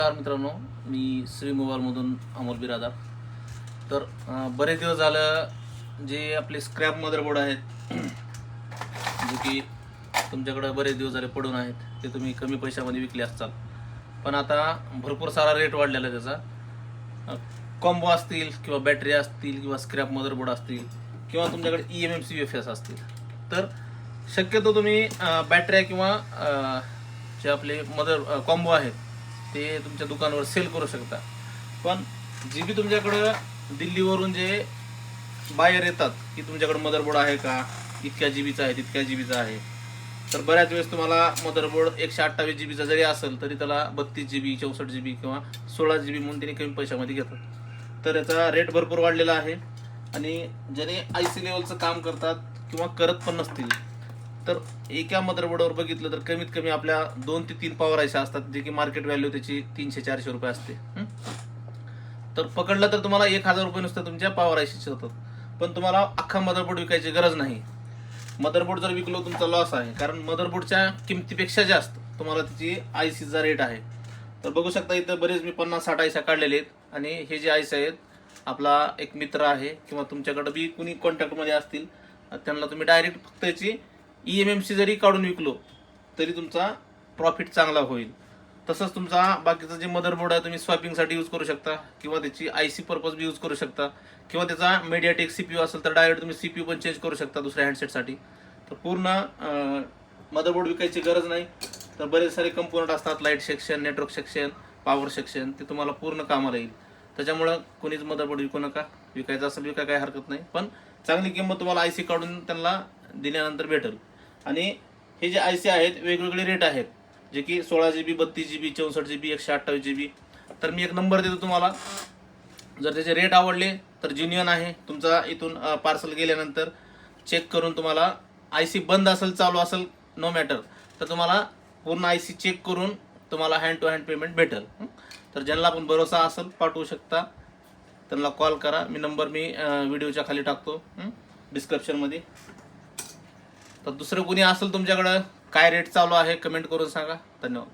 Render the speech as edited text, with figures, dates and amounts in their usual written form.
नमस्कार मित्रांनो, मी श्री मोबाईलमधून अमोल बिरादार. तर बरेच दिवस झालं जे आपले स्क्रॅप मदरबोर्ड आहेत जे की तुमच्याकडे बरेच दिवस झाले पडून आहेत, ते तुम्ही कमी पैशामध्ये विकले असताल. पण आता भरपूर सारा रेट वाढलेला आहे त्याचा. कॉम्बो असतील किंवा बॅटरी असतील किंवा स्क्रॅप मदरबोर्ड असतील किंवा तुमच्याकडे EMMC असतील, तर शक्यतो तुम्ही बॅटऱ्या किंवा जे आपले कॉम्बो आहेत ते तुमच्या दुकानावर सेल करू शकता. पण जी बी तुमच्याकडं दिल्लीवरून जे बायर येतात की तुमच्याकडे मदरबोर्ड आहे का, इतक्या जीबीचा आहे तितक्या जीबीचा आहे, तर बऱ्याच वेळेस तुम्हाला मदरबोर्ड 128 जीबीचा जरी असेल तरी त्याला 32 GB 64 GB किंवा 16 GB म्हणून त्यांनी कमी पैशामध्ये घेतात. तर याचा रेट भरपूर वाढलेला आहे. आणि ज्याने IC लेवलचं काम करतात किंवा करत पण नसतील, तर एका मदरबोर्डवर बघितलं तर कमीत कमी आपल्या 2 ते 3 पॉवर आयसी असतात, जे की मार्केट व्हॅल्यू त्याची 300-400 रुपये असते. तर पकडलं तर तुम्हाला 1000 रुपये नुसतं तुमच्या पॉवर आयसीचे होतात. पण तुम्हाला अख्खा मदरबोर्ड विकायची गरज नाही. मदरबोर्ड जर विकलो तुमचा लॉस आहे, कारण मदरबोर्डच्या किमतीपेक्षा जास्त तुम्हाला त्याची आयसीचा रेट आहे. तर बघू शकता इथं बरेच मी 50-60 आयस्या काढलेले आहेत. आणि हे जे आयसी आहेत, आपला एक मित्र आहे किंवा तुमच्याकडे बी कुणी कॉन्टॅक्टमध्ये असतील, त्यांना तुम्ही डायरेक्ट फक्त याची EMMC जरी काढून विकलो तरी तुमचा प्रॉफिट चांगला होईल. तसंच तुमचा बाकीचं जे मदरबोर्ड आहे तुम्ही स्वॅपिंगसाठी यूज करू शकता किंवा त्याची IC पर्पज बी यूज करू शकता, किंवा त्याचा मीडियाटेक CPU असेल तर डायरेक्ट तुम्ही CPU पण चेंज करू शकता दुसऱ्या हँडसेटसाठी. तर पूर्ण मदरबोर्ड विकायची गरज नाही. तर बरेच सारे कंपोनंट असतात, light section, network section, power section, ते तुम्हाला पूर्ण कामाला येईल. त्याच्यामुळं कोणीच मदरबोर्ड विकू नका. विकायचं असेल विका, काही हरकत नाही, पण चांगली किंमत तुम्हाला IC काढून त्यांना दिल्यानंतर भेटेल. आणि हे जे IC आहेत वेगवेगळे रेट आहेत, जे की 16 GB 32 GB 64 GB 128 GB. तर मी एक नंबर देतो तुम्हाला. जर त्याचे रेट आवडले तर ज्युनियन आहे. तुमचा इथून पार्सल गेल्यानंतर चेक करून तुम्हाला IC बंद असेल चालू असेल नो मॅटर, तर तुम्हाला पूर्ण IC चेक करून तुम्हाला हँड टू हँड पेमेंट भेटेल. तर ज्यांना पण भरोसा असेल पाठवू शकता, त्यांना कॉल करा. नंबर मी व्हिडिओच्या खाली टाकतो डिस्क्रिप्शनमध्ये. तर दुसरं कोणी असेल तुमच्याकडं, काय रेट चालू आहे कमेंट करून सांगा. धन्यवाद.